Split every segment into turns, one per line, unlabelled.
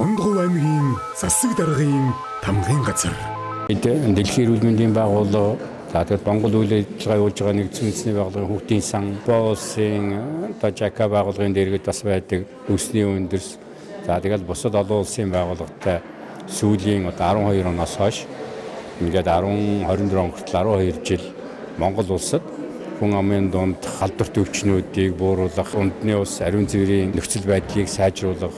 Дондгов аймгийн засаг даргын тамгын газар.
Дэлхийн эрүүл мэндийн байгууллага, за тэгээд Монгол үйл ажиллагаа явуулж байгаа нэгдсэн үндэсний байгууллагын хүүхдийн сан, Боосын, Жака байгууллагын дэргэд бас байдаг өсний өндөрс. За тэгээд бусад олон улсын байгууллагатай сүүлийн 12 оноос хойш ингээд 24 он хүртэл 12 жил Монгол улсад хүн амын дунд халдварт өвчнүүдийг бууруулах, үндэсний ус ариун цэврийн нөхцөл байдлыг сайжруулах,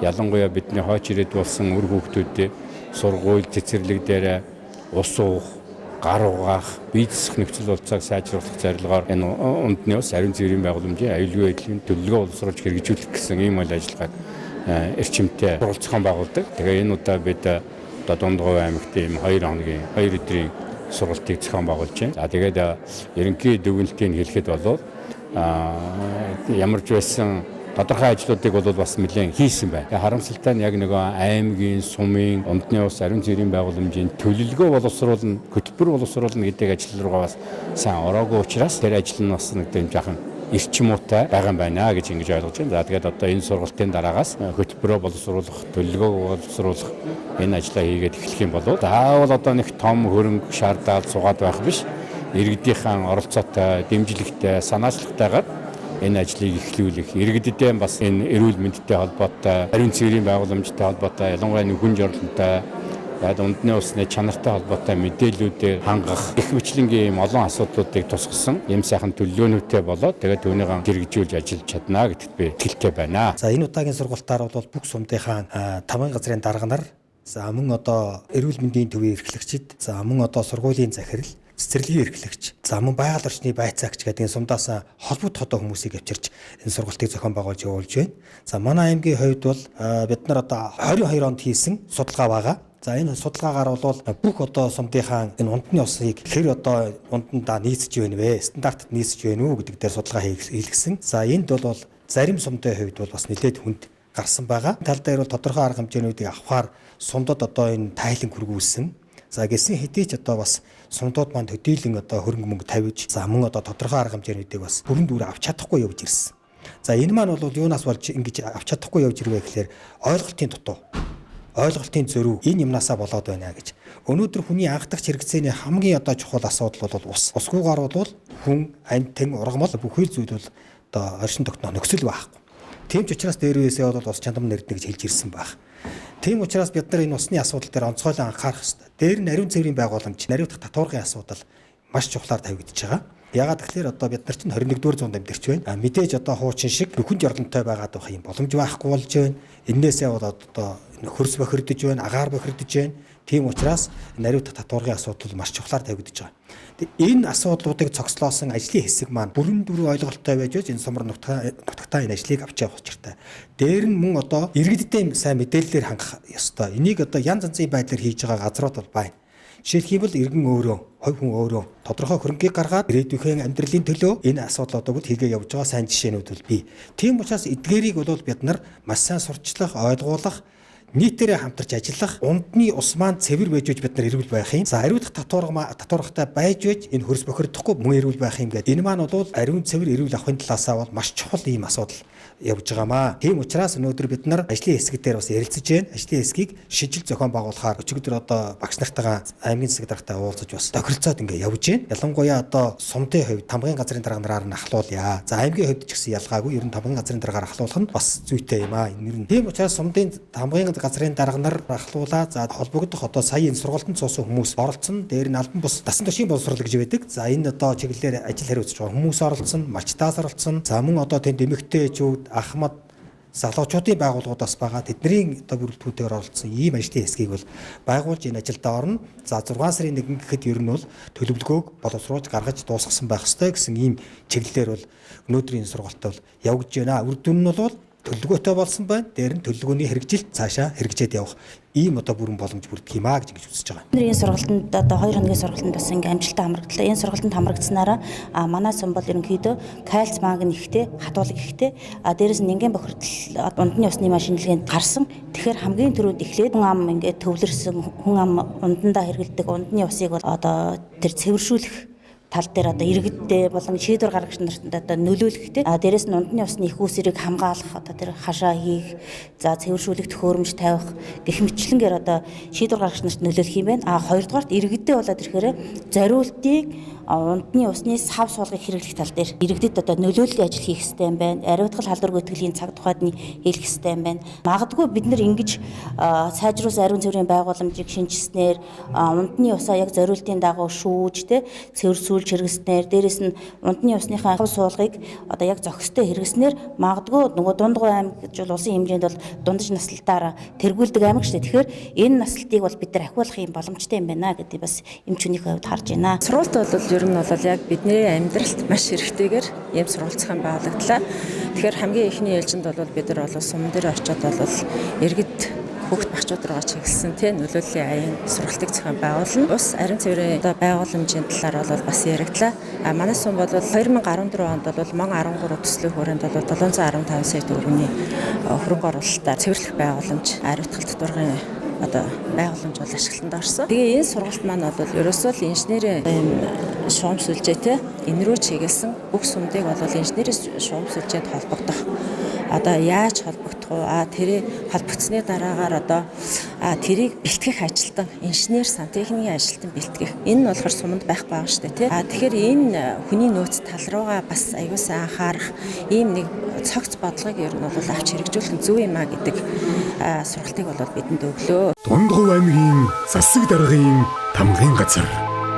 ялангуяа бидний хойч ирээд болсон үр хүүхдүүдэд сургууль, цэцэрлэг дээр ус уух, гар угаах, бие засах нөхцөл болцоог сайжруулах зорилгоор энэ үндэсний ус ариун цэврийн байгууламжийн аюулгүй байдлын төлөвлөгөө боловсруулж хэрэгжүүлэх гэсэн ийм үйл ажиллагааг эрчимтэй сурвалж зохион байгуулдаг. Тэгээ энэ удаа бид Дондгов аймагт ийм 2 хоногийн 2 өдрийн сургалтыг зохион байгуулж байна. За тэгээд ерөнхий дүгнэлтийг хэлэхэд бол ямар ч байсан тодорхой ажлуудыг бол бас нэлээд хийсэн байна. Харамсалтай нь яг нөгөө аймгийн, сумын, үндэсний ус ариун цэврийн байгууламжийн төлөвлөгөө боловсруулна, хөтөлбөр боловсруулна гэдэг ажил руугаа бас сайн ороогүй учраас тэр ажил нь бас нэг юм жаахан эрчимуутай байгаа юм байна гэж ингэж ойлгож байна. За тэгээд одоо энэ сургалтын дараагаас хөтөлбөрөө боловсруулах, төлөвлөгөө боловсруулах энэ ажлаа хийгээд эхлэх юм бол заавал одоо нэг том хөрөнгө шаардаад суугаад байх биш. Иргэдийнхэн оролцоотой, дэмжлэгтэй, санаачлагтайгаар энэ ажлыг эхлүүлэх, иргэдэд бас энэ эрүүл мэндтэй холбоотой, ариун цэврийн байгууламжтай холбоотой, ялангуяа хүн жорлонтой, үндэсний усны чанартай холбоотой мэдээллүүдээр хангах их мэтлэнгийн олон асуудлуудыг тусгасан юм сайхан төлөвлөгөөнүүтэй болоод тэгээд түүнийг хэрэгжүүлж ажиллаж чадна гэдэгт би итгэлтэй байна.
За энэ удаагийн сургалтаар бол бүх сумдынхаа тамгын газрын дарга нар, за мөн одоо эрүүл мэндийн төвийн эрхлэгчид, за мөн одоо сургуулийн захирал, цэцэрлэгийн эрхлэгч, за мөн байгаль орчны байцаагч гэдэг энэ сумдаас холбогд хотоо хүмүүсийг авчирч энэ сургалтыг зохион байгуулж явуулж байна. За манай аймгийн хувьд бол бид нар одоо 22 онд хийсэн судалгаа байгаа. За энэ судалгаагаар бол бүх одоо сумдынхаа энэ унтны усыг хэр одоо унтандаа нийцэж байна вэ? Стандартад нийцэж байна уу гэдэг дээр судалгаа хийлгэсэн. За энд бол зарим сумдын хувьд бол бас нэлээд хүнд гарсан байгаа. Тал дээр бол тодорхой арга хэмжээнүүдийг авахаар сумдад одоо энэ тайлан хүргүүлсэн. За гэсэн хэдий ч одоо бас сумдууд манд хөдийлөн одоо хөрөнгө мөнгө тавьж, за мөн одоо тодорхой арга хэмжээнүүдийг бас бүрэн дүүрээ авч чадахгүй явж ирсэн. За энэ маань бол юунаас болж ингэж авч чадахгүй явж ирвэ гэхээр ойлголтын дутуу, ойлголтын зөрүү энэ юмнасаа болоод байна гэж. Өнөөдөр хүний анхдагч хэрэгцээний хамгийн одоо чухал асуудал бол ус. Усгүйгээр бол хүн, амьтан, ургамал бүхэл зүйл бол одоо оршин тогтнох нөхцөл байхгүй. Тийм ч учраас дээрээсээ бол ус чанам нэрдэнэ гэж хэлж ирсэн байх. Тийм учраас бид нар энэ усны асуудал дээр онцгойлон анхаарах хэрэгтэй. Дээр нь ариун цэврийн байгууламж, наривдах татваргын асуудал маш чухлаар тавигдж байгаа. Ягаад гэхээр одоо бид нар чинь 21-р зуунд амьдарч байна. Мэдээж одоо хуучин шиг бүхэнд ёрлонтой байгаад байх юм боломж байхгүй болж байна. Эннээсээ бол одоо хөрс бохирдож байна, агаар бохирдож байна. Тийм учраас наривдах татваргын асуудал маш чухлаар тавигдж байгаа. Энэ асуудлуудыг цогцлоосон ажлын хэсэг маань бүрэн дүүрэн ойлголттой байж энэ сумар нутагтаа энэ ажлыг авч явах хэрэгтэй. Дээр нь мөн одоо иргэдтэй сайн мэдээллээр хангах ёстой. Энийг одоо янз янзын байдлаар хийж байгаа газрууд бол байна. Жишээлбэл иргэн өөрөө, хувь хүн өөрөө тодорхой хөрөнгийг гаргаад ирээдүйн амьдралын төлөө энэ асуудлуудыг хийгээ явж байгаа сайн жишээнүүд бол бий. Тийм учраас эдгээрийг бол бид нар маш сайн сурчлах, ойлгуулах, нийтээрээ хамтарч ажиллах, ундны ус маань цэвэр байж бид нар эрүүл байх юм. За ариун татваргатай байж энэ хөрс бохирдохгүй мөн эрүүл байх юм гэдэг. Энэ маань бол ариун цэвэр эрүүл авахын талаасаа бол маш чухал ийм асуудал явж байгаамаа. Тийм учраас өнөөдөр бид нар ажлын хэсэг дээр бас ярилцаж байна. Ажлын хэсгийг шижил зохион байгуулахаар өчигдөр одоо багш нартайгаа аймгийн засаг даргатай уулзаж бас тохиролцоод ингээ явж байна. Ялангуяа одоо сумдын хувьд тамгын газрын дарга нараар нь ахлуулъя. За аймгийн хувьд ч гэсэн ялгаагүй ер нь тамгын газрын дараагаар ахлуулах нь бас зүйтэй юм аа. Энэ нь тийм учраас сумдын тамгын газрын дарга нар ахлуулаа. За холбогдох одоо сая энэ сургалтанд суусан хүмүүс оролцсон. Дээр нь албан бус дасан тушийн боловсрол гэж байдаг. За энэ одоо чиглэлээр ажил хариуцж байгаа хүмүүс оролцсон, мачтаас оролцсон. За мөн одоо тэнд эмэгтэйчүүд, ахмад, залуучуудын байгууллагуудаас байгаа тэдний одоо бүрэлдэхүүнээр оролцсон ийм ажлын хэсгийг бол байгуулж энэ ажилд орно. За 6 сарын 1 гэхэд ер нь бол төлөвлөгөөг боловсруулж гаргаж дуусгасан байх ёстой гэсэн ийм чиглэлээр бол өнөөдрийн сургалтад бол явагдаж байна. Үр дүн нь бол төлөвлөгөөтэй болсон байна. Дээр нь төлөвлөгөөний хэрэгжилт цаашаа хэрэгжээд явах ийм одоо бүрэн боломж бүрдэх юм аа гэж үзэж байгаа.
Энэ сургалтанд одоо 2 хоногийн сургалтанд бас ингээм амжилттай хамрагдлаа. Энэ сургалтанд хамрагдсанараа манай сум бол ерөнхийдөө кальц магний ихтэй, хатуулга ихтэй, дээрээс нь ингээм бохирдол ундны усны машинлэгэнд гарсан. Тэгэхээр хамгийн түрүүнд эхлээд хүн ам ингээд төвлөрсөн хүн ам ундандаа хэрэглэдэг ундны усыг бол одоо тэр цэвэршүүлэх тал дээр одоо иргэдтэй болон шийдвэр гаргагч нарт одоо нөлөөлөхтэй. Дээрээс нь унтны усны их үүсвэрийг хамгаалах одоо тэр хашаа хийх, за цэвэршүүлэх төхөөрөмж тавих гэх мэтлэнгээр одоо шийдвэр гаргагч нарт нөлөөлөх юм байна. Хоёрдугаарт иргэдтэй болоод ирэхээр зориултыг унтны усны сав суулгыг хэрэглэх тал дээр иргэдэд одоо нөлөөллийн ажил хийх хэрэгтэй юм байна. Ариутгал халдвар гүйтгэлийн цаг тухайд нь хэлэх хэрэгтэй юм байна. Магадгүй бид нар ингэж сайжруулсан ариун цэврийн байгууламжийг шинжилснээр унтны усаа яг зориултын дагуу шүүж цэвэрсүүлж хэрэгснээр дээрэс нь унтны усныхаа сав суулгыг одоо яг зохистой хэрэгснээр магадгүй нөгөө Дундгой аймаг гэж бол улсын хэмжээнд бол дундаж наслалтаар тэргүүлдэг аймаг шүү дээ. Тэгэхээр энэ наслалтыг бол бид нар ахиулах юм боломжтой юм байна гэдэг бас эмч хүнийхээ хувьд харж байна.
Сургуульд бол ер нь бол яг бидний амьдралд маш хэрэгтэйгээр ийм сургуульцхан байгуулагдлаа. Тэгэхээр хамгийн ихний ээлжинд бол бид нар бол сум дээр очиод бол иргэд хүүхд багчууд руугаа чиглэсэн нөлөөллийн аян сургалтыг зохион байгуулна. Ус ариун цэврийн байгууламжийн талаар бол бас яригдлаа. Манай сум бол 2014 онд бол МОН 13 төслийн хүрээнд бол 715 сая төгрөгийн хөрөнгө оруулалтаар цэвэрлэх байгууламж ариутгал татваргын одоо байгууламж бол ашиглалтанд орсон. Тэгээ энэ сургалт маань бол ерөөсөө л инженерийн шугам сүлжээтэй энэ рүү чиглэсэн бүх сумдыг бол инженерийн шугам сүлжээд холбогдох. Одоо яаж холбогдох вэ? Тэрийг холбогдсны дараагаар одоо тэрийг бэлтгэх ажилтан инженер сантехникийн ажилтан бэлтгэх. Энэ нь болохоор суманд байх байгаа шүү дээ, тий. Тэгэхээр энэ хүний нөөц тал руугаа бас аюул сайн анхаарах ийм нэг цогц бодлогыг ер нь бол авч хэрэгжүүлэх нь зөв юм а гэдэг сургалтыг бол бидэнд өглөө.
Дундгой аймгийн засаг даргын тамгын газар.